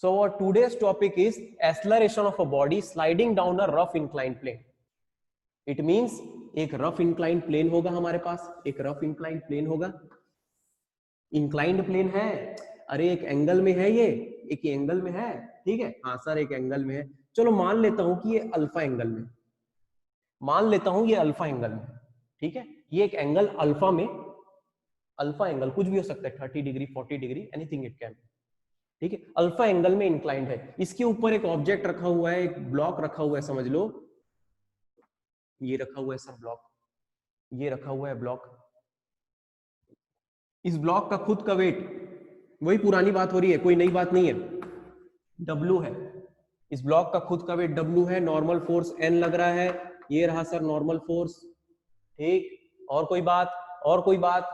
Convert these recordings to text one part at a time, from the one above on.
So our today's topic is acceleration of a body sliding down a rough inclined plane. It means एक rough inclined plane होगा हमारे पास, एक rough inclined plane होगा, inclined plane है, अरे एक angle में है, ये एक एंगल में है, ठीक है, हाँ सर एक एंगल में है, चलो मान लेता हूं कि ये अल्फा एंगल में, मान लेता हूं ये अल्फा एंगल में, ठीक है, ये एक एंगल अल्फा में, अल्फा एंगल कुछ भी हो सकता है, 30 degree 40 degree anything it can, ठीक है, अल्फा एंगल में इंक्लाइंड है, इसके ऊपर एक ऑब्जेक्ट रखा हुआ है, एक ब्लॉक रखा हुआ है, समझ लो ये रखा हुआ है सर ब्लॉक, ये रखा हुआ है ब्लॉक, इस ब्लॉक का खुद का वेट, वही पुरानी बात हो रही है, कोई नई बात नहीं है, W है, इस ब्लॉक का खुद का वेट W है, नॉर्मल फोर्स N लग रहा है, ये रहा सर नॉर्मल फोर्स, ठीक, और कोई बात, और कोई बात,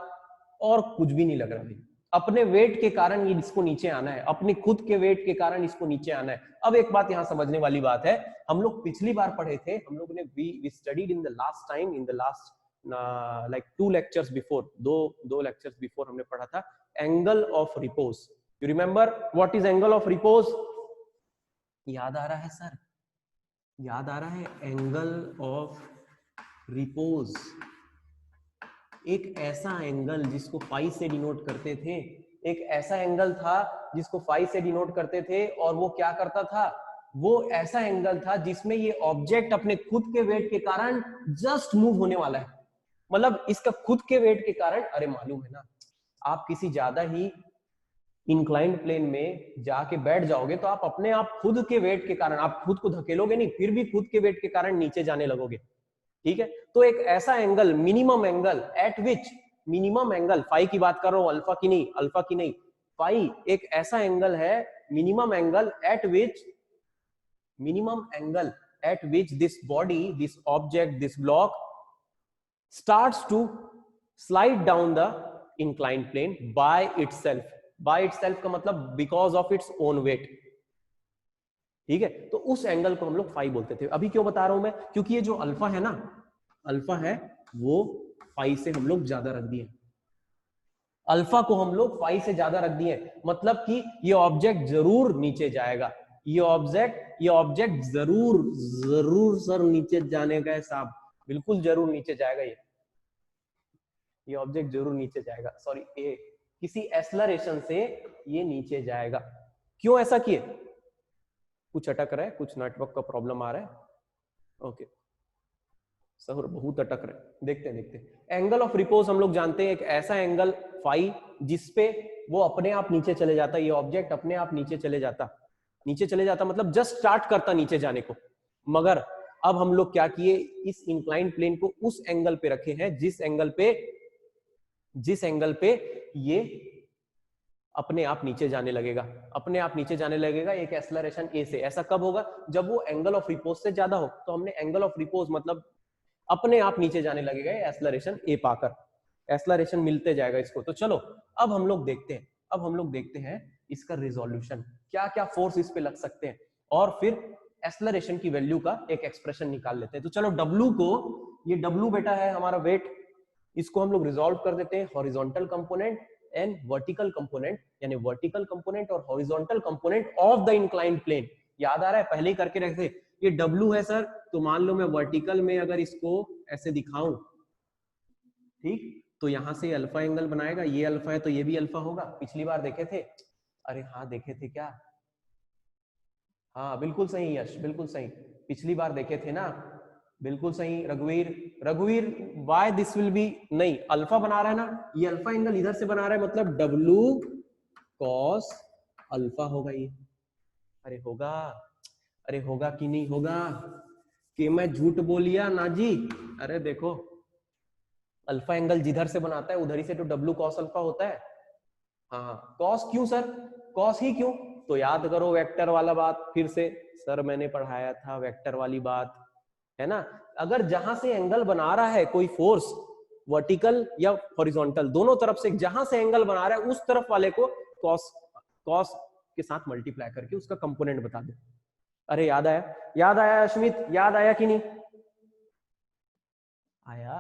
और कुछ भी नहीं लग रहा है, अपने वेट के कारण ये इसको नीचे आना है, अपने खुद के वेट के कारण इसको नीचे आना है। अब एक बात यहां समझने वाली बात है, हम लोग पिछली बार पढ़े थे, हम लोग ने we studied in the last time, in the last like 2 lectures before, दो lectures before हमने पढ़ा था angle of repose, you remember what is angle of repose? याद आ रहा है सर, याद आ रहा है, एंगल ऑफ रिपोज एक ऐसा एंगल जिसको फाई से डिनोट करते थे, एक ऐसा एंगल था जिसको फाई से डिनोट करते थे, और वो क्या करता था, वो ऐसा एंगल था जिसमें ये ऑब्जेक्ट अपने खुद के वेट के कारण जस्ट मूव होने वाला है, मतलब इसका खुद के वेट के कारण, अरे मालूम है ना, आप किसी ज्यादा ही इंक्लाइंड प्लेन में जाके बैठ जाओगे तो आप अपने आप खुद के वेट के कारण, आप खुद को धकेलोगे नहीं, फिर भी खुद के वेट के कारण नीचे जाने लगोगे, ठीक है, तो एक ऐसा angle, minimum angle at which, minimum angle, phi की बात कर रहा हूं, अल्फा की नहीं, अल्फा की नहीं, फाई एक ऐसा एंगल है, minimum angle at which, minimum angle at which this body, this object, this block starts to slide down the inclined plane by itself, by itself का मतलब because of its own weight, ठीक है, तो उस angle को हम लोग phi बोलते थे। अभी क्यों बता रहा हूं मैं, क्योंकि ये जो अल्फा है ना, अल्फा है वो फाई से हम लोग ज्यादा रख दिए, अल्फा को हम लोग फाई से ज्यादा रख दिए, मतलब कि ये ऑब्जेक्ट जरूर नीचे जाएगा, ये ऑब्जेक्ट जरूर जरूर सर नीचे जाने का है साहब, बिल्कुल जरूर नीचे जाएगा, ये ऑब्जेक्ट जरूर नीचे जाएगा, सॉरी ए किसी एक्सेलरेशन से ये नीचे जाएगा। क्यों ऐसा किए, कुछ अटक रहा है, कुछ नेटवर्क का प्रॉब्लम आ रहा है, ओके सर बहुत अटक रहा है, देखते हैं। एंगल ऑफ रिपोज हम लोग जानते हैं, एक ऐसा एंगल फाई जिसपे वो अपने आप नीचे चले जाता, ये ऑब्जेक्ट अपने आप नीचे चले जाता मतलब जस्ट स्टार्ट करता नीचे जाने को, मगर अब हम लोग क्या किए, इस इंक्लाइंड प्लेन को उस एंगल पे रखे हैं जिस एंगल पे ये अपने आप नीचे जाने लगेगा, एक एक्सेलरेशन ए से। ऐसा कब होगा, जब वो एंगल ऑफ रिपोज से ज्यादा हो, तो हमने एंगल ऑफ रिपोज मतलब अपने आप नीचे जाने लगेगा एक्सेलरेशन ए पाकर, एक्सेलरेशन मिलते जाएगा इसको। तो चलो अब हम लोग देखते हैं इसका रिजोल्यूशन, क्या क्या फोर्स इस पे लग सकते हैं, और फिर एक्सेलरेशन की वैल्यू का एक एक्सप्रेशन निकाल लेते हैं। तो चलो W को, ये W बेटा है हमारा वेट, इसको हम लोग रिजॉल्व कर देते हैं horizontal component and vertical component, यानी वर्टिकल कंपोनेंट और horizontal component of the inclined plane. याद आ रहा है, पहले ही करके रखे, ये W है सर, तो मान लो मैं वर्टिकल में अगर इसको ऐसे दिखाऊं, ठीक, तो यहां से अल्फा एंगल बनाएगा, ये अल्फा है तो ये भी अल्फा होगा, पिछली बार देखे थे, अरे हाँ देखे थे क्या, हाँ बिल्कुल सही यश, बिल्कुल सही, पिछली बार देखे थे ना, बिल्कुल सही रघुवीर वाई दिस विल बी, नहीं अल्फा बना रहा है ना, ये अल्फा एंगल इधर से बना रहा है, मतलब W cos अल्फा होगा ये, अरे होगा कि नहीं होगा, कि मैं झूठ बोलिया ना जी, अरे देखो अल्फा एंगल जिधर से बनाता है उधर ही से तो W cos अल्फा होता है, हाँ कॉस क्यों सर, कॉस ही क्यों, तो याद करो वेक्टर वाला बात, फिर से सर मैंने पढ़ाया था वेक्टर वाली बात, है ना, अगर जहां से एंगल बना रहा है कोई फोर्स, वर्टिकल या हॉरिजॉन्टल दोनों तरफ से, जहां से एंगल बना रहा है उस तरफ वाले को कॉस के साथ मल्टीप्लाई करके उसका कंपोनेंट बता दो। अरे याद आया अश्मित, याद आया कि नहीं आया,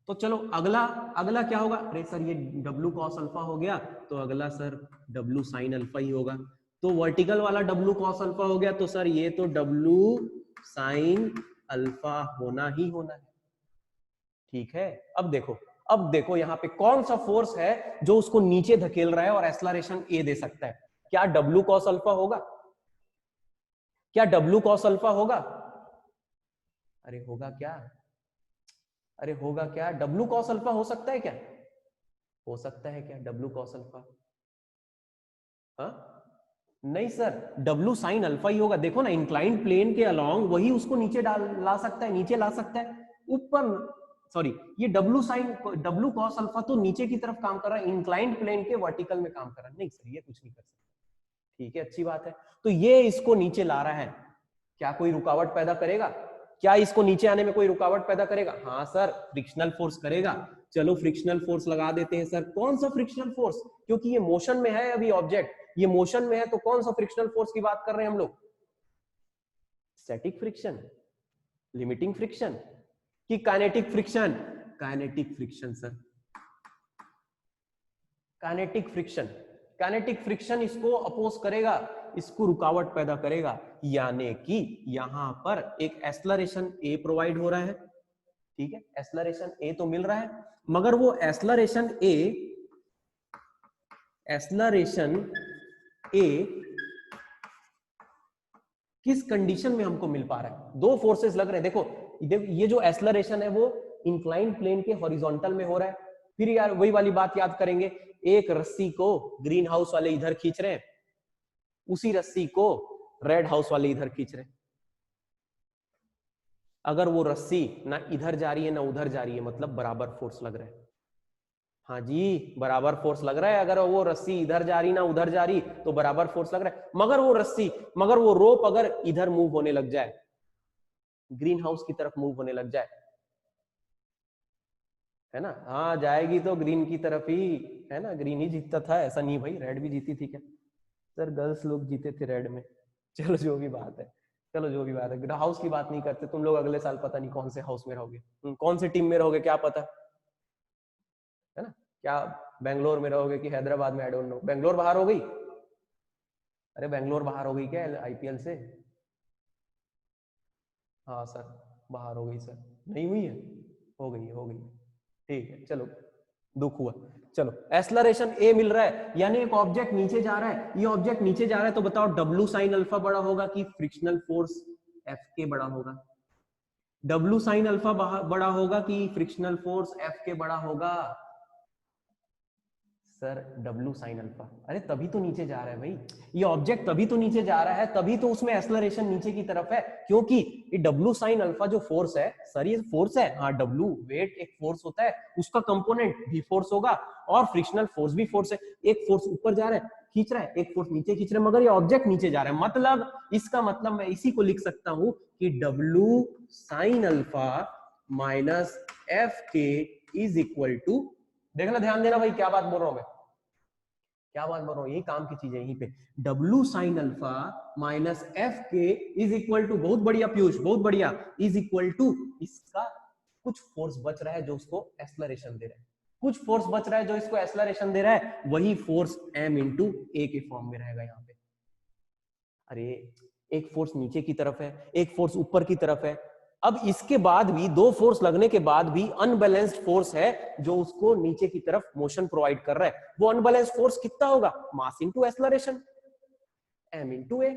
तो चलो अगला क्या होगा, अरे सर ये W cos अल्फा हो गया, तो अगला सर W sin अल्फा ही होगा, तो वर्टिकल वाला W cos अल्फा हो गया, तो सर ये तो W sin अल्फा होना ही होना है। ठीक है, अब देखो यहां पे कौन सा फोर्स है जो उसको नीचे धकेल रहा है और एक्सेलरेशन ए दे सकता है? क्या W cos अल्फा होगा? क्या W cos अल्फा होगा? अरे होगा क्या? अरे होगा क्या? W cos अल्फा हो सकता है क्या? हो सकता है क्या W cos अल्फा? हाँ, नहीं सर, W sin अल्फा ही होगा। देखो ना, इंक्लाइंड प्लेन के अलोंग वही उसको नीचे ला सकता है, नीचे ला सकता है। ऊपर, सॉरी, ये W cos अल्फा तो नीचे की तरफ काम कर रहा है, इंक्लाइंड प्लेन के वर्टिकल में काम कर रहा है। नहीं सर, ये कुछ नहीं कर सकता। ठीक है, अच्छी बात है। तो ये इसको नीचे ला रहा है, क्या कोई रुकावट पैदा करेगा? क्या इसको नीचे आने में कोई रुकावट पैदा करेगा? हाँ सर, फ्रिक्शनल फोर्स करेगा। चलो फ्रिक्शनल फोर्स लगा देते हैं सर। कौन सा फ्रिक्शनल फोर्स? क्योंकि ये मोशन में है अभी ऑब्जेक्ट, ये मोशन में है, तो कौन सा फ्रिक्शनल फोर्स की बात कर रहे हैं हम लोग? स्टैटिक फ्रिक्शन, लिमिटिंग फ्रिक्शन कि kinetic friction? Kinetic friction sir, kinetic friction. Kinetic friction इसको अपोज करेगा, इसको रुकावट पैदा करेगा, यानी कि यहां पर एक एक्सेलरेशन ए प्रोवाइड हो रहा है। ठीक है, एक्सेलरेशन ए तो मिल रहा है, मगर वो एक्सेलरेशन ए किस कंडीशन में हमको मिल पा रहा है? दो फोर्सेस लग रहे हैं। देखो ये जो एक्सेलरेशन है वो इंक्लाइंड प्लेन के हॉरिजॉन्टल में हो रहा है। फिर यार वही वाली बात याद करेंगे, एक रस्सी को ग्रीन हाउस वाले इधर खींच रहे हैं, उसी रस्सी को रेड हाउस वाले इधर खींच रहे हैं। अगर वो रस्सी ना इधर जा रही है ना उधर जा रही है, मतलब बराबर फोर्स लग रहा है। हाँ जी, बराबर फोर्स लग रहा है। अगर वो रस्सी इधर जा रही ना उधर जा रही तो बराबर फोर्स लग रहा है। मगर वो रोप अगर इधर मूव होने लग जाए, ग्रीन हाउस की तरफ मूव होने लग जाए, है ना, हाँ जाएगी तो ग्रीन की तरफ ही, है ना, ग्रीन ही जीतता था। ऐसा नहीं भाई, रेड भी जीती थी क्या? सर गर्ल्स लोग जीते थे रेड में। चलो जो भी बात है, चलो जो भी बात है, हाउस की बात नहीं करते। तुम लोग अगले साल पता नहीं कौन से हाउस में रहोगे, कौन से टीम में रहोगे, क्या पता, है ना? क्या बेंगलोर में रहोगे कि हैदराबाद में? I don't know. बेंगलोर बाहर हो गई? अरे बेंगलोर बाहर हो गई क्या आईपीएल से? हाँ सर, बाहर हो गई सर। नहीं हुई है? हो गई, हो गई। ठीक है, चलो, दुख हुआ। चलो, एक्सेलरेशन ए मिल रहा है, यानी एक ऑब्जेक्ट नीचे जा रहा है। ये ऑब्जेक्ट नीचे जा रहा है, तो बताओ W sin अल्फा बड़ा होगा कि फ्रिक्शनल फोर्स F के बड़ा होगा? W sin अल्फा बड़ा होगा कि फ्रिक्शनल फोर्स F के बड़ा होगा? Sir W sin alpha. अरे तभी तो नीचे जा रहा है भाई, ये ऑब्जेक्ट तभी तो नीचे जा रहा है, तभी तो उसमें एक्सेलरेशन नीचे की तरफ है, क्योंकि ये W sin अल्फा जो फोर्स है सर, ये फोर्स है। हाँ, W वेट एक फोर्स होता है, उसका कंपोनेंट भी फोर्स होगा, और फ्रिक्शनल फोर्स भी फोर्स है। एक फोर्स ऊपर जा रहा है, खींच रहा है, एक फोर्स नीचे खींच रहा है, मगर ये ऑब्जेक्ट नीचे जा रहा है। मतलब इसका मतलब मैं इसी को लिख सकता हूं कि W sin alpha minus F K is equal to, देखना, ध्यान देना भाई, क्या बात बोल रहा हूं मैं, क्या बात बोल रहा हूं, यही काम की चीज है यहीं पे। W sin alpha minus F K is equal to, बहुत बढ़िया पीयूष, बहुत बढ़िया, इज इक्वल टू, इसका कुछ फोर्स बच रहा है जो उसको एक्सेलरेशन दे रहा है, कुछ फोर्स बच रहा है जो इसको एक्सेलरेशन दे रहा है, वही फोर्स m इंटू ए के फॉर्म में रहेगा यहाँ पे। अरे एक फोर्स नीचे की तरफ है, एक फोर्स ऊपर की तरफ है। अब इसके बाद भी, दो फोर्स लगने के बाद भी अनबैलेंस्ड फोर्स है जो उसको नीचे की तरफ मोशन प्रोवाइड कर रहा है। वो अनबैलेंस्ड फोर्स कितना होगा? Mass into acceleration, m into A.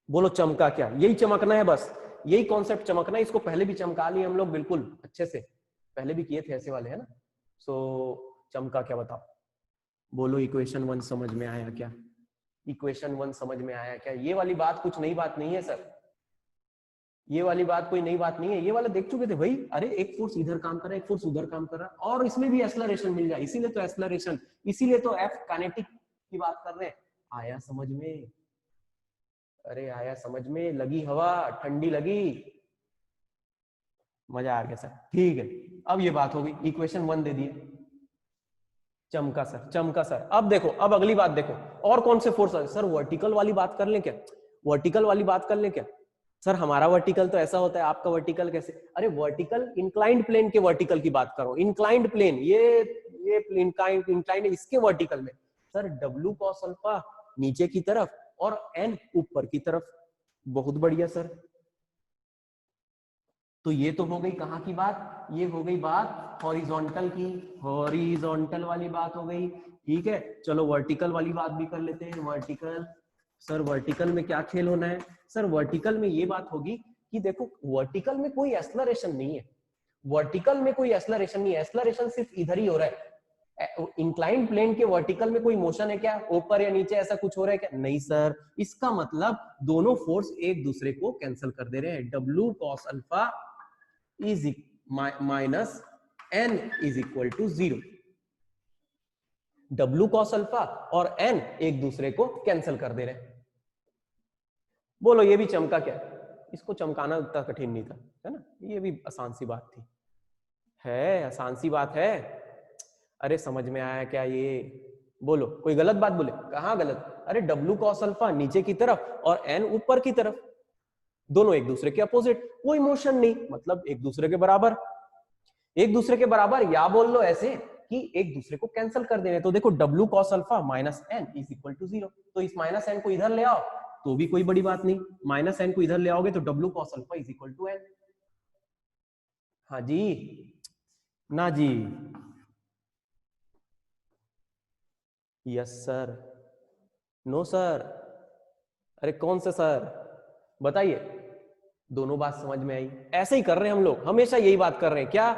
बोलो चमका क्या? यही चमकना है, बस यही कॉन्सेप्ट चमकना है। इसको पहले भी चमका लिए हम लोग बिल्कुल अच्छे से, पहले भी किए थे ऐसे वाले, है ना। सो चमका क्या, बताओ, बोलो इक्वेशन 1 समझ में आया क्या? इक्वेशन 1 समझ में आया क्या? ये वाली बात कुछ नई बात नहीं है सर, ये वाली बात कोई नई बात नहीं है, ये वाला देख चुके थे भाई। अरे एक फोर्स इधर काम कर रहा है, एक फोर्स उधर काम कर रहा है, और इसमें भी एक्सेलरेशन मिल जाए, इसीलिए तो एक्सेलरेशन, इसीलिए तो एफ काइनेटिक की बात कर रहे हैं। आया समझ में? अरे आया समझ में? लगी हवा, ठंडी लगी, मजा आ गया सर। ठीक है, अब ये बात हो गई, इक्वेशन 1 दे दिए। चमका सर, चमका सर। अब देखो, अब अगली बात देखो, और कौन से फोर्स है सर? वर्टिकल वाली बात कर लें क्या? वर्टिकल वाली बात कर लें क्या? सर हमारा वर्टिकल तो ऐसा होता है, आपका वर्टिकल कैसे? अरे वर्टिकल, इंक्लाइंड प्लेन के वर्टिकल की बात करो, इंक्लाइंड प्लेन, ये इंक्लाइंड, इसके वर्टिकल में सर W cos अल्फा नीचे की तरफ और n ऊपर की तरफ। बहुत बढ़िया सर। तो ये तो हो गई कहाँ की बात, ये हो गई बात हॉरिजॉन्टल की, हॉरिजॉन्टल वाली बात हो गई। ठीक है, चलो वर्टिकल वाली बात भी कर लेते हैं। वर्टिकल, सर वर्टिकल में क्या खेल होना है? सर वर्टिकल में ये बात होगी कि देखो वर्टिकल में कोई एक्सलरेशन नहीं है, वर्टिकल में कोई एक्सलरेशन नहीं है, एक्सलरेशन सिर्फ इधर ही हो रहा है। इंक्लाइंड प्लेन के वर्टिकल में कोई मोशन है क्या, ऊपर या नीचे ऐसा कुछ हो रहा है क्या? नहीं सर। इसका मतलब दोनों फोर्स एक दूसरे को कैंसिल कर दे रहे हैं। W cos alpha is minus n is equal to 0। W cos alpha और n एक दूसरे को कैंसिल कर दे रहे हैं। बोलो ये भी चमका क्या? इसको चमकाना उतना कठिन नहीं था, है ना, ये भी आसान सी बात थी, है आसान सी बात है। अरे समझ में आया क्या ये? बोलो कोई गलत बात बोले? कहाँ गलत? अरे W cos अल्फा नीचे की तरफ और n ऊपर की तरफ, दोनों एक दूसरे के अपोजिट, कोई मोशन नहीं, मतलब एक दूसरे के बराबर। एक दूसरे के बराबर या बोल लो ऐसे कि एक दूसरे को कैंसिल कर देने। तो देखो W cos alpha minus n is equal to 0, तो इस माइनस n को इधर ले आओ तो भी कोई बड़ी बात नहीं, माइनस n को इधर ले आओगे तो W cos alpha is equal to n। हाँ जी ना जी? यस सर, नो सर, अरे कौन से सर बताइए? दोनों बात समझ में आई? ऐसे ही कर रहे हैं हम लोग, हमेशा यही बात कर रहे हैं क्या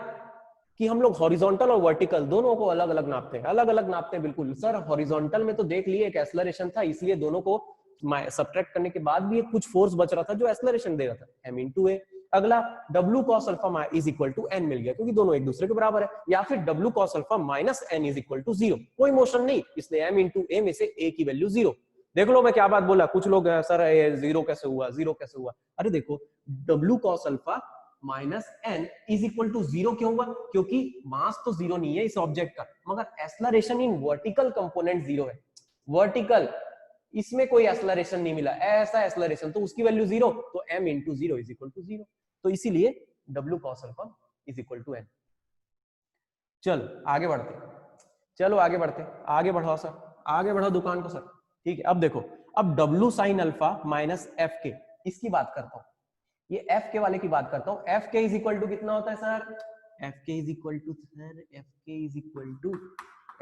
कि हम लोग हॉरिजॉन्टल और वर्टिकल दोनों को अलग अलग नापते हैं, अलग अलग नापते हैं। बिल्कुल सर, हॉरिजॉन्टल में तो देख लिए एक एक्सेलरेशन था, इसलिए दोनों को सब्ट्रैक्ट करने के बाद भी एक कुछ फोर्स बच रहा था जो एक्सेलरेशन दे रहा था, m into a। अगला W cos alpha is equal to n मिल गया क्योंकि दोनों एक दूसरे के बराबर है, या फिर W cos alpha minus n is equal to 0, कोई मोशन नहीं, इसलिए m into a में से a की वैल्यू 0। देख लो मैं क्या बात बोला, कुछ लोग सर ये 0 कैसे हुआ, 0 कैसे हुआ? अरे देखो W cos alpha minus n is equal to 0 क्यों हुआ? क्योंकि मास तो 0 नहीं है इस ऑब्जेक्ट का, मगर एक्सेलरेशन इन वर्टिकल कंपोनेंट 0 है। वर्टिकल इसमें कोई एक्सेलरेशन नहीं मिला, ऐसा एक्सेलरेशन, तो उसकी वैल्यू 0, तो m into 0 is equal to 0, तो इसीलिए W cos alpha is equal to n। चलो आगे बढ़ते, चलो आगे बढ़ते, आगे बढ़ाओ सर, आगे बढ़ाओ दुकान को सर। ठीक है, अब देखो, अब W sin alpha minus F के, इसकी बात करता हूं, ये एफ के वाले की बात करता हूं। F K is equal to कितना होता है sir? F K is equal to sir, F K is equal to,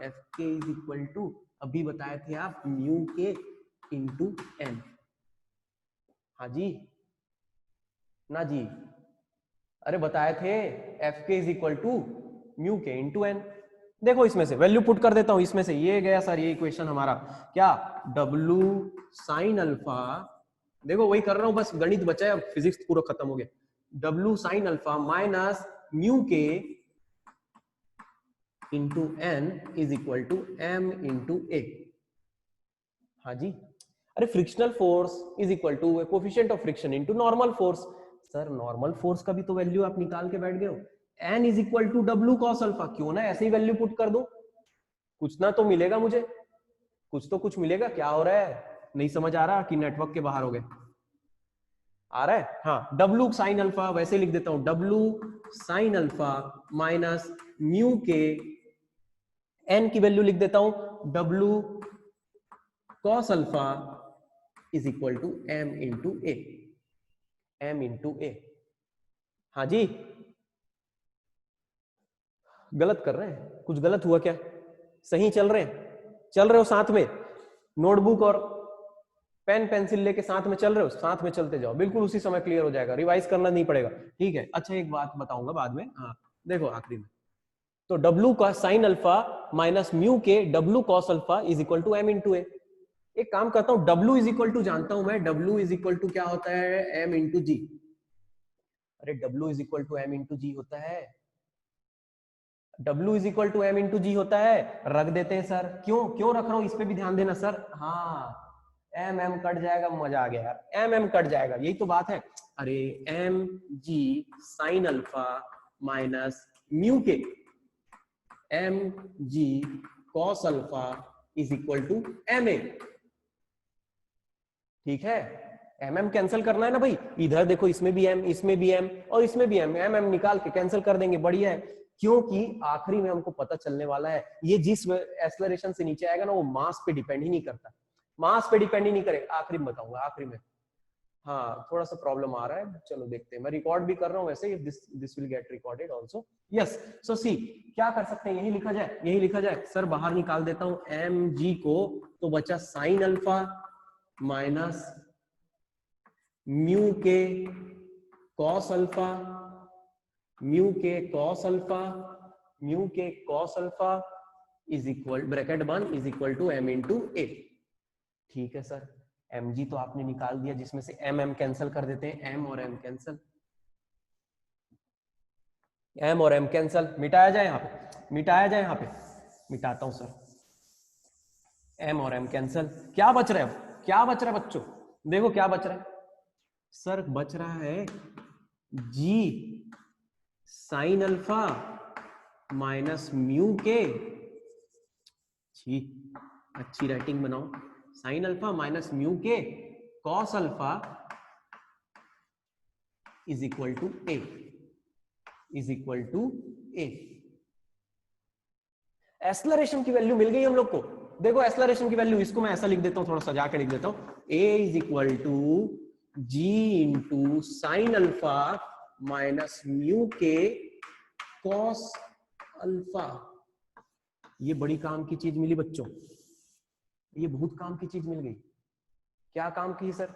F K is equal to अभी बताए थे आप म्यू के इंटू एन। हाँ जी ना जी? अरे बताए थे F K is equal to mu K into N. देखो इसमें से वैल्यू पुट कर देता हूं, इसमें से ये गया सर, ये इक्वेशन हमारा क्या, W sin अल्फा, देखो वही कर रहा हूं, बस गणित बचा है, अब फिजिक्स पूरा खत्म हो गया। W sin alpha minus mu K into N is equal to m into A. हाँ जी? अरे frictional force is equal to coefficient of friction into normal force. Sir normal force का भी तो वैल्यू आप निकाल के बैठ गए हो, n is equal to W cos alpha, क्यों ना ऐसे ही वैल्यू पुट कर दो, कुछ ना तो मिलेगा मुझे, कुछ तो कुछ मिलेगा। क्या हो रहा है, नहीं समझ आ रहा कि नेटवर्क के बाहर हो गए? आ रहा है? हाँ, W sin अल्फा वैसे लिख देता हूं, W sin alpha minus mu K, n की वैल्यू लिख देता हूं W cos alpha is equal to m into A, m into A. हाँ जी? गलत कर रहे हैं? कुछ गलत हुआ क्या? सही चल रहे हैं? चल रहे हो साथ में? नोटबुक और पेन पेंसिल लेके साथ में चल रहे हो? साथ में चलते जाओ, बिल्कुल उसी समय क्लियर हो जाएगा, रिवाइज करना नहीं पड़ेगा। ठीक है, अच्छा एक बात बताऊंगा बाद में। हाँ देखो आखिरी में, तो W का sine alpha minus mu K W cos alpha is equal to m into A. एक काम करता हूं, W इज इक्वल टू जानता हूं मैं, W इज इक्वल टू क्या होता है, m इंटू जी। अरे W is equal to m into G होता है, W is equal to m into G होता है। रख देते हैं सर, क्यों क्यों रख रहा हूं इस पे भी ध्यान देना सर। हाँ m कट जाएगा, मजा आ गया यार, m कट जाएगा, यही तो बात है। अरे m g sine alpha minus mu K m g cos alpha is equal to m a। ठीक है, mm कैंसिल करना है ना भाई, इधर देखो इसमें भी m, इसमें भी m और इसमें भी m, mm निकाल के कैंसिल कर देंगे, बढ़िया है। क्योंकि आखिरी में हमको पता चलने वाला है ये जिस एक्सेलरेशन से नीचे आएगा ना वो मास पे डिपेंड ही नहीं करता, मास पे डिपेंड ही नहीं करेगा, आखिरी में बताऊंगा, आखिरी में। हाँ थोड़ा सा प्रॉब्लम आ रहा है, चलो देखते हैं, मैं रिकॉर्ड भी कर रहा हूँ वैसे, this will get recorded also. Yes, so see क्या कर सकते हैं, यही लिखा जाए, यही लिखा जाए। सर बाहर निकाल देता हूँ एम जी को, तो बचा sine alpha minus mu K cos alpha, mu K cos alpha, mu K cos alpha is equal bracket one is equal to M into A. ठीक है सर, एम जी तो आपने निकाल दिया, जिसमें से एम एम कैंसिल कर देते हैं, एम और एम कैंसिल, एम और एम कैंसिल, मिटाया जाए यहाँ पे, मिटाया जाए यहाँ पे, मिटाता हूं सर, एम और एम कैंसिल, क्या बच रहा है अब, क्या बच रहा है बच्चों, देखो क्या बच रहा है सर, बच रहा है G sine alpha minus mu K, अच्छी राइटिंग बनाओ, sine alpha minus mu K cos alpha is equal to A, is equal to A. Acceleration की वैल्यू मिल गई हम लोग को, देखो एक्सेलरेशन की वैल्यू, इसको मैं ऐसा लिख देता हूं, थोड़ा सजा के लिख देता हूं, A is equal to G into sine alpha minus mu K cos alpha. ये बड़ी काम की चीज मिली बच्चों, ये बहुत काम की चीज मिल गई। क्या काम की सर,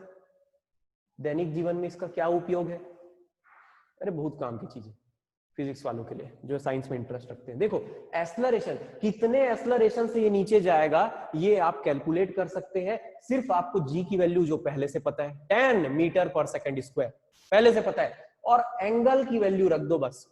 दैनिक जीवन में इसका क्या उपयोग है? अरे बहुत काम की चीज है फिजिक्स वालों के लिए जो साइंस में इंटरेस्ट रखते हैं। देखो एक्सेलरेशन, कितने एक्सेलरेशन से ये नीचे जाएगा ये आप कैलकुलेट कर सकते हैं, सिर्फ आपको जी की वैल्यू जो पहले से पता है 10 मीटर पर सेकंड स्क्वायर पहले से पता है, और एंगल की वैल्यू रख दो बस,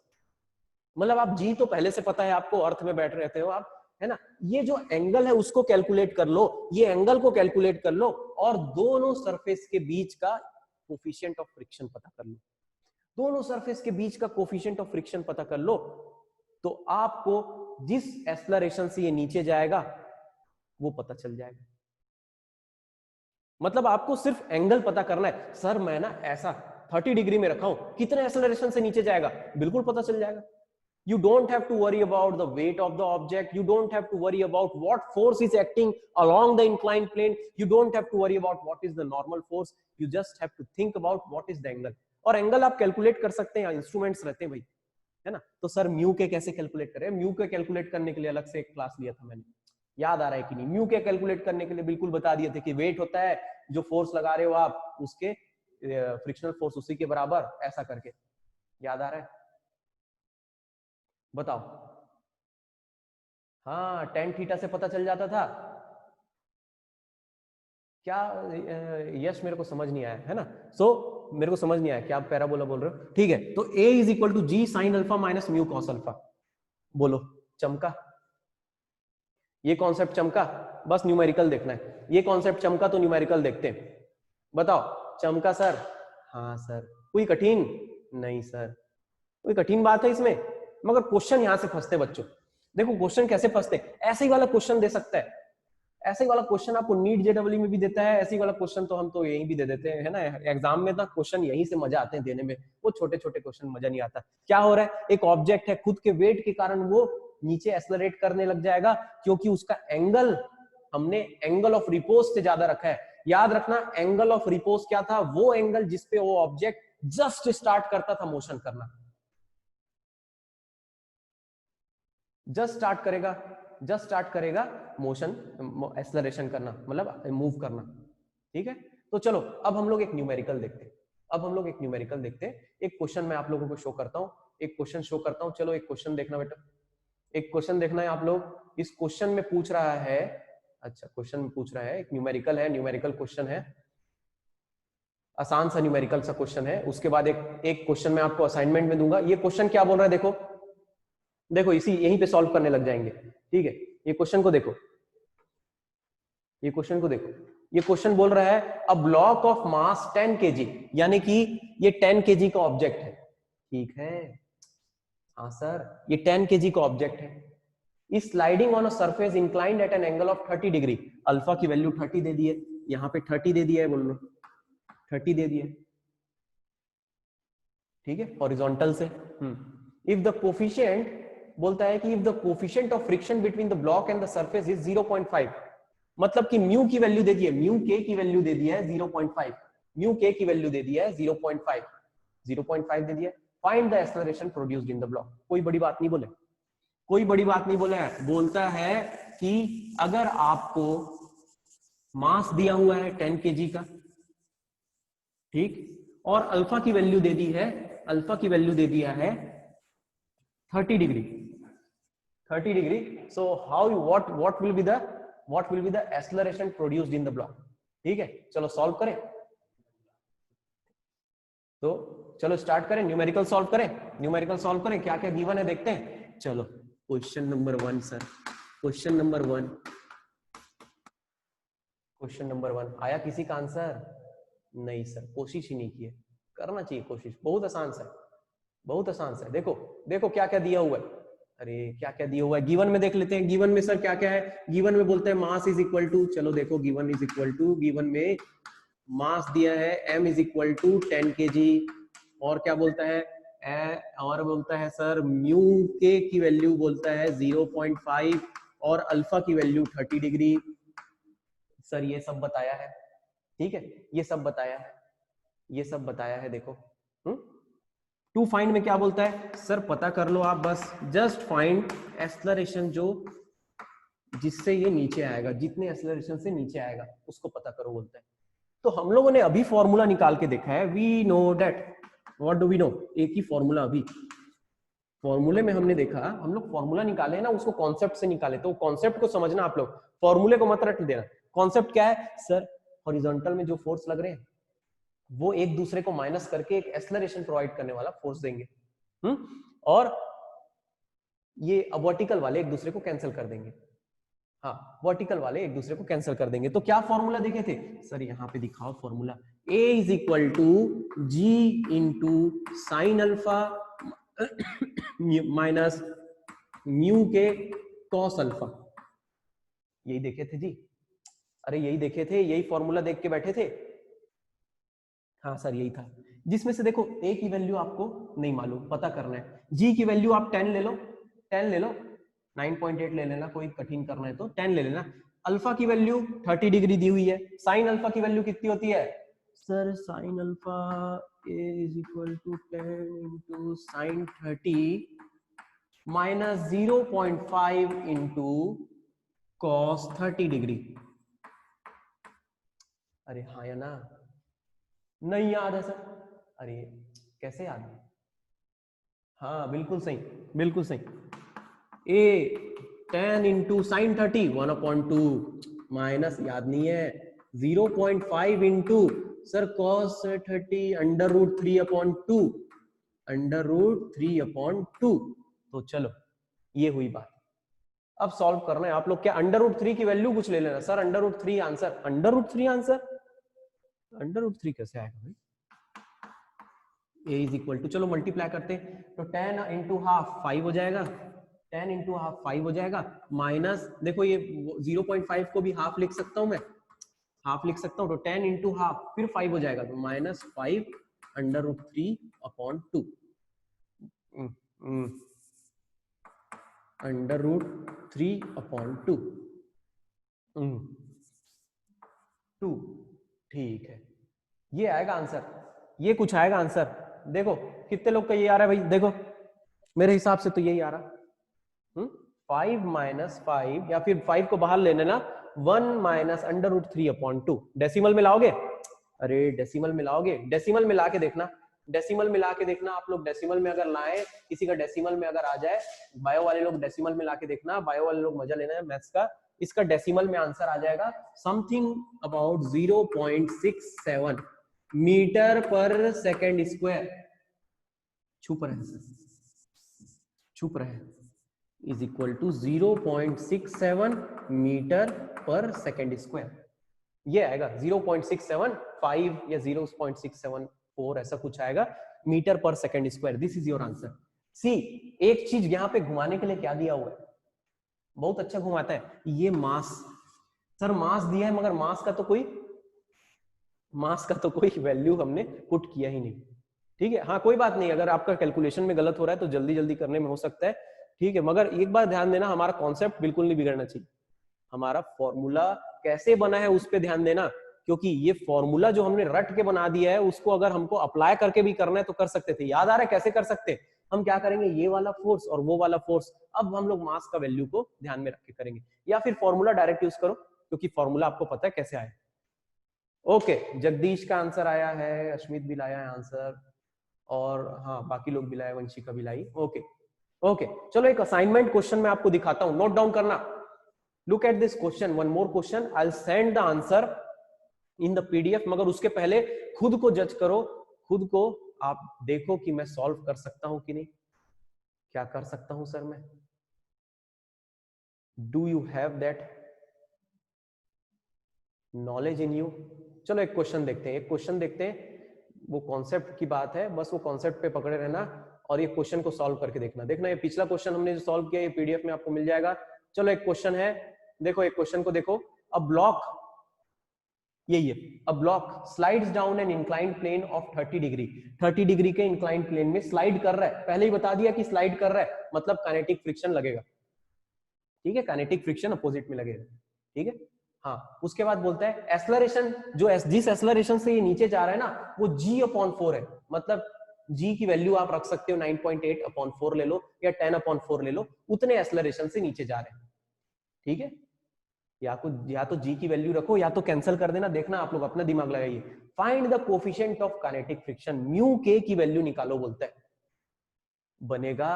मतलब आप जी तो पहले से पता है आपको, अर्थ में बैठ रहते हो आप, है ना, ये जो एंगल है उसको कैलकुलेट कर लो, ये एंगल को कैलकुलेट कर लो, और दोनों सरफेस के बीच का कोफिशिएंट ऑफ फ्रिक्शन पता कर लो, दोनों सरफेस के बीच का कोफिशिएंट ऑफ फ्रिक्शन पता कर लो, तो आपको जिस एक्सेलरेशन से ये नीचे जाएगा वो पता चल जाएगा। मतलब आपको सिर्फ एंगल पता करना है, सर मैं ना ऐसा 30 डिग्री में रखा हूं, कितने एक्सेलरेशन से नीचे जाएगा बिल्कुल पता चल जाएगा। You don't have to worry about the weight of the object. You don't have to worry about what force is acting along the inclined plane. You don't have to worry about what is the normal force. You just have to think about what is the angle. और angle आप calculate कर सकते हैं, instruments रहते हैं भाई, है ना। तो सर म्यू के कैसे कैलकुलेट करें? म्यू के कैलकुलेट करने के लिए अलग से एक क्लास लिया था मैंने, याद आ रहा है कि नहीं? म्यू के कैलकुलेट करने के लिए बिल्कुल बता दिए थे कि वेट होता है जो फोर्स लगा रहे हो आप, उसके फ्रिक्शनल फोर्स उसी के बराबर, ऐसा करके, याद आ रहा है? बताओ। हाँ टेन थीटा से पता चल जाता था क्या? यस मेरे को समझ नहीं आया, है ना। सो मेरे को समझ नहीं आया क्या आप पैराबोला बोल रहे हो, ठीक है। तो a is equal to G sine alpha minus mu cos alpha, बोलो चमका, ये कॉन्सेप्ट चमका, बस न्यूमेरिकल देखना है, ये कॉन्सेप्ट चमका तो न्यूमेरिकल देखते हैं, बताओ चमका सर? हाँ सर। कोई कठिन नहीं सर, कोई कठिन बात है इसमें, मगर क्वेश्चन यहां से फंसते बच्चों, देखो क्वेश्चन कैसे फंसते, ऐसे ही वाला क्वेश्चन दे सकता है, ऐसे ही वाला क्वेश्चन आपको नीट जेडब्ल्यू में भी देता है, ऐसे ही वाला क्वेश्चन तो हम तो यहीं भी दे देते हैं, है ना। एग्जाम में ना क्वेश्चन यहीं से मजा आते हैं देने में, वो छोटे छोटे क्वेश्चन मजा नहीं आता। क्या हो रहा है, एक ऑब्जेक्ट है, खुद के वेट के कारण वो नीचे एक्सेलरेट करने लग जाएगा, क्योंकि उसका एंगल हमने एंगल ऑफ रिपोज से ज्यादा रखा है। याद रखना एंगल ऑफ रिपोज क्या था, वो एंगल जिसपे वो ऑब्जेक्ट जस्ट स्टार्ट करता था मोशन करना, जस्ट स्टार्ट करेगा मोशन, एक्सेलरेशन करना, मतलब मूव करना, ठीक है। तो चलो अब हम लोग एक न्यूमेरिकल देखते हैं, एक क्वेश्चन मैं आप लोगों को शो करता हूं, एक क्वेश्चन शो करता हूं। चलो एक क्वेश्चन देखना बेटा, एक क्वेश्चन देखना है आप लोग। इस क्वेश्चन में पूछ रहा है, अच्छा क्वेश्चन में पूछ रहा है, एक न्यूमेरिकल है, न्यूमेरिकल क्वेश्चन है, आसान सा न्यूमेरिकल सा क्वेश्चन है। उसके बाद एक क्वेश्चन मैं आपको असाइनमेंट में दूंगा। ये क्वेश्चन क्या बोल रहा है देखो, देखो इसी यहीं पे सॉल्व करने लग जाएंगे, ठीक है। ये क्वेश्चन को देखो, ये क्वेश्चन को देखो, ये क्वेश्चन बोल रहा है a block of mass 10 kg, यानी कि ये 10 kg का ऑब्जेक्ट है, ठीक है। हाँ सर ये 10 kg का ऑब्जेक्ट है, इस sliding on a surface inclined at an angle of 30 degree, alpha की वैल्यू 30 दे दी है, यहाँ पे 30 दे दिया है, बोल लो 30 दे दिया है, ठीक है, हॉरिजॉन्टल से। इफ द कोफिशिएंट बोलता है कि if the coefficient of friction between the block and the surface is 0.5, मतलब कि म्यू की वैल्यू दे दी है, म्यू के की वैल्यू दे दी है 0.5, म्यू के की वैल्यू दे दी है 0.5, 0.5 दे दिया। Find the acceleration produced in the block. कोई बड़ी बात नहीं बोले, कोई बड़ी बात नहीं बोला है, बोलता है कि अगर आपको मास दिया हुआ है 10 kg का, ठीक, और अल्फा की वैल्यू दे दी है, अल्फा की वैल्यू दे दिया है 30 degree, 30 degree. So how what will be the acceleration produced in the block। ठीक है, चलो सॉल्व करें, तो चलो स्टार्ट करें, न्यूमेरिकल सॉल्व करें, न्यूमेरिकल सॉल्व करें, क्या क्या गिवन है देखते हैं। चलो question number 1 sir, question number 1, question number 1 आया किसी का आंसर? नहीं सर, कोशिश ही नहीं की है, करना चाहिए कोशिश, बहुत आसान सर, बहुत आसान सर। देखो देखो क्या क्या दिया हुआ है, अरे क्या क्या दिया हुआ है, गिवन में देख लेते हैं। गिवन में सर क्या क्या है, गिवन में बोलते हैं मास इज इक्वल टू, चलो देखो given is equal to, given में मास दिया है m is equal to 10 kg, और क्या बोलता है और बोलता है सर म्यू के की वैल्यू बोलता है 0.5 और अल्फा की वैल्यू 30 डिग्री। सर ये सब बताया है, ठीक है, ये सब बताया है, ये सब बताया है। देखो टू फाइंड में क्या बोलता है सर, पता कर लो आप बस, जस्ट फाइंड एक्सेलरेशन जो जिससे ये नीचे आएगा, जितने एक्सेलरेशन से नीचे आएगा उसको पता करो बोलता है। तो हम लोगों ने अभी फॉर्मूला निकाल के देखा है, we know that, what do we know, एक ही फॉर्मूला, अभी फॉर्मूले में हमने देखा, हम लोग फॉर्मूला निकाले ना, उसको कॉन्सेप्ट से निकाले, तो कॉन्सेप्ट को समझना आप लोग, फॉर्मूले को मत रट देना। कॉन्सेप्ट क्या है सर, हॉरिजॉन्टल में जो फोर्स लग रहे हैं वो एक दूसरे को माइनस करके एक एक्सेलरेशन प्रोवाइड करने वाला फोर्स देंगे, और ये वर्टिकल वाले एक दूसरे को कैंसिल कर देंगे, हाँ वर्टिकल वाले एक दूसरे को कैंसिल कर देंगे। तो क्या फॉर्मूला देखे थे सर, यहाँ पे दिखाओ formula, A is equal to G into sine alpha minus mu K cos alpha, यही देखे थे जी, अरे यही देखे थे, यही फॉर्मूला देख के बैठे थे। हाँ सर यही था, जिसमें से देखो A की वैल्यू आपको नहीं मालूम, पता करना है, G की वैल्यू आप 10 ले लो, 10 ले लो, 9.8 ले लेना, कोई कठिन करना है तो 10 ले लेना। अल्फा की वैल्यू 30 डिग्री दी हुई है, साइन अल्फा की वैल्यू कितनी होती है sir, sine alpha is equal to 10 into sine 30 minus 0.5 into cos 30 degree. अरे हाँ या ना, नहीं याद है सर, अरे कैसे याद है, हाँ बिल्कुल सही, बिल्कुल सही। ए 10 इंटू साइन 30 1/2 माइनस, याद नहीं है, 0.5 इंटू सर कॉस 30 √3/2, √3/2। तो चलो ये हुई बात, अब सॉल्व करना है आप लोग। क्या √3 की वैल्यू कुछ ले लेना सर, √3 आंसर, √3 आंसर, √3 कैसे आएगा भाई, a इज इक्वल टू, चलो मल्टीप्लाई करते हैं, तो 10 इंटू हाफ 5 हो जाएगा, 10 इंटू हाफ 5 हो जाएगा, माइनस देखो ये 0.5 को भी हाफ लिख सकता हूं मैं, हाफ लिख सकता हूं, तो 10 इंटू हाफ फिर 5 हो जाएगा, तो -5 √3/2, √3/2 2, ठीक है, ये आएगा आंसर, ये कुछ आएगा आंसर। देखो कितने लोग का ये आ रहा है भाई, देखो मेरे हिसाब से तो यही आ रहा, 5 - 5 या फिर 5 को बाहर ले लेना, 1 - √3/2, डेसिमल में लाओगे, अरे डेसिमल में लाओगे, डेसिमल में ला के देखना, डेसिमल में ला के देखना आप लोग, डेसिमल में अगर लाए, किसी का डेसिमल में अगर आ जाए, बायो वाले लोग डेसिमल में ला के देखना, बायो वाले लोग मजा लेना है मैथ्स का, इसका डेसिमल में आंसर आ जाएगा something about 0.67 metre per second square, छुप रहे, छुप रहे, is equal to 0.67 metre per second square, ये आएगा 0.675 या 0.674 ऐसा कुछ आएगा metre per second square. This is your answer. See, एक चीज यहाँ पे घुमाने के लिए क्या दिया हुआ है, बहुत अच्छा घुमाता है, ये मास, सर मास दिया है मगर मास का तो कोई वैल्यू हमने पुट किया ही नहीं, ठीक है, हाँ कोई बात नहीं, अगर आपका कैलकुलेशन में गलत हो रहा है तो जल्दी जल्दी करने में हो सकता है, ठीक है, मगर एक बार ध्यान देना, हमारा कॉन्सेप्ट बिल्कुल नहीं बिगड़ना चाहिए, हमारा फॉर्मूला कैसे बना है उस पे ध्यान देना, क्योंकि ये फॉर्मूला जो हमने रट के बना दिया है उसको अगर हमको अप्लाई करके भी करना है तो कर सकते थे। याद आ रहा है कैसे कर सकते? हम क्या करेंगे, ये वाला फोर्स और वो वाला फोर्स, अब हम लोग मास का वैल्यू को ध्यान में रख के करेंगे, या फिर फॉर्मूला डायरेक्ट यूज करो क्योंकि फॉर्मूला आपको पता है कैसे आया। ओके, जगदीश का आंसर आया है, अश्मित भी लाया है आंसर, और हाँ बाकी लोग भी लाए, वंशिका भी लाई। ओके ओके, चलो एक असाइनमेंट क्वेश्चन मैं आपको दिखाता हूं, नोट डाउन करना। Look at this question, one more question, I will send the answer in the PDF, मगर उसके पहले खुद को जज करो, खुद को आप देखो कि मैं सॉल्व कर सकता हूं कि नहीं, क्या कर सकता हूं सर मैं, do you have that knowledge in you. चलो एक क्वेश्चन देखते हैं, एक क्वेश्चन देखते हैं, वो कॉन्सेप्ट की बात है, बस वो कॉन्सेप्ट पे पकड़े रहना और ये क्वेश्चन को सॉल्व करके देखना। देखना ये पिछला क्वेश्चन हमने जो सॉल्व किया ये पीडीएफ में आपको मिल जाएगा। चलो एक क्वेश्चन है, देखो एक क्वेश्चन को देखो, अ ब्लॉक, यही है, a block slides down an inclined plane of 30 degree, 30 degree के इंक्लाइंड प्लेन में स्लाइड कर रहा है, पहले ही बता दिया कि स्लाइड कर रहा है मतलब काइनेटिक फ्रिक्शन लगेगा, ठीक है, काइनेटिक फ्रिक्शन अपोजिट में लगेगा, ठीक है। हाँ, उसके बाद बोलता है एक्सेलरेशन, जो जिस एक्सेलरेशन से ये नीचे जा रहा है ना वो g/4 है, मतलब g की वैल्यू आप रख सकते हो 9.8/4 ले लो या 10/4 ले लो, उतने एक्सेलरेशन से नीचे जा रहे हैं, ठीक है। या तो g की वैल्यू रखो या तो कैंसिल कर देना, देखना आप लोग अपना दिमाग लगाइए। Find the coefficient of kinetic friction, mu के की वैल्यू निकालो बोलता है, बनेगा?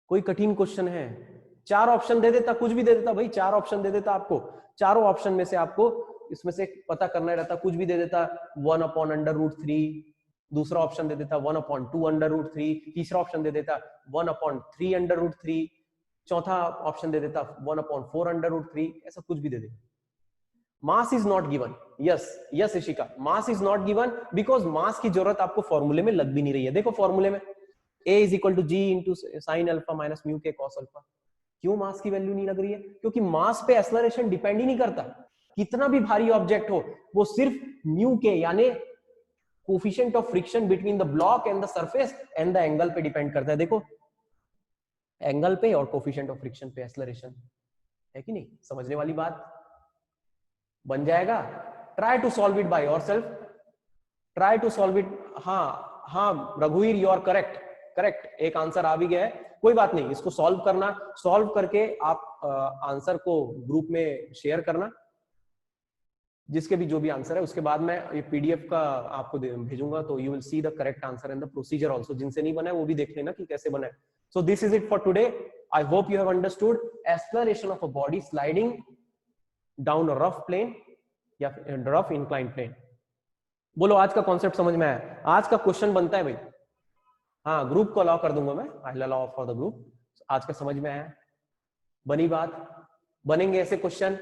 कोई कठिन क्वेश्चन है? 4 ऑप्शन दे देता, कुछ भी दे देता भाई, 4 ऑप्शन दे देता आपको, चारों ऑप्शन में से आपको इसमें से पता करना रहता, कुछ भी दे देता, 1/√3, दूसरा ऑप्शन दे देता 1/2√3, तीसरा ऑप्शन दे देता 1/3√3, चौथा ऑप्शन दे देता 1/4√3, ऐसा कुछ भी दे देता। Mass is not given, yes yes Ishika, mass is not given because mass की जरूरत आपको फॉर्मूले में लग भी नहीं रही है। देखो फॉर्मूले में A = G × sin alpha minus mu के cos अल्फा, क्यों मास की वैल्यू नहीं लग रही है? क्योंकि मास पे एक्सेलरेशन डिपेंड ही नहीं करता, कितना भी भारी ऑब्जेक्ट हो, वो सिर्फ म्यू के यानी coefficient of friction between the block and the surface and the angle पे डिपेंड करता है। देखो एंगल पे और कोफिशिएंट ऑफ फ्रिक्शन पे एक्सेलरेशन है कि नहीं, समझने वाली बात। बन जाएगा, try to solve it by yourself, try to solve it. हाँ हाँ रघुवीर, यू आर करेक्ट, करेक्ट, एक आंसर आ भी गया है, कोई बात नहीं, इसको सॉल्व करना, सॉल्व करके आप आंसर को ग्रुप में शेयर करना, जिसके भी जो भी आंसर है। उसके बाद मैं ये पीडीएफ का आपको भेजूंगा, तो you will see the correct answer and the procedure also, जिनसे नहीं बना है वो भी देख लेना कि कैसे बना है। So this is it for today, I hope you have understood acceleration of a body sliding down a rough plane या रफ इंक्लाइंड प्लेन। बोलो आज का कॉन्सेप्ट समझ में आया? आज का क्वेश्चन बनता है भाई, हाँ ग्रुप को अलाउ कर दूंगा मैं, I will allow for the group. आज का समझ में आया? बनी बात? बनेंगे ऐसे क्वेश्चन,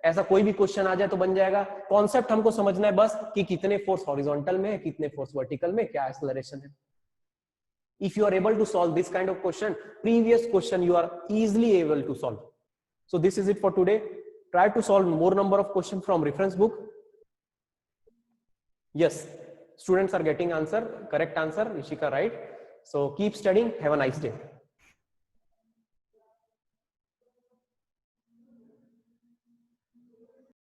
ऐसा कोई भी क्वेश्चन आ जाए तो बन जाएगा। कॉन्सेप्ट हमको समझना है बस कि कितने फोर्स हॉरिजॉन्टल में है, कितने फोर्स वर्टिकल में, क्या एक्सेलरेशन है। If you are able to solve this kind of question, previous question you are easily able to solve. So this is it for today, try to solve more number of question from reference book. Yes, students are getting answer, correct answer, Ishika, right? So keep studying. Have a nice day.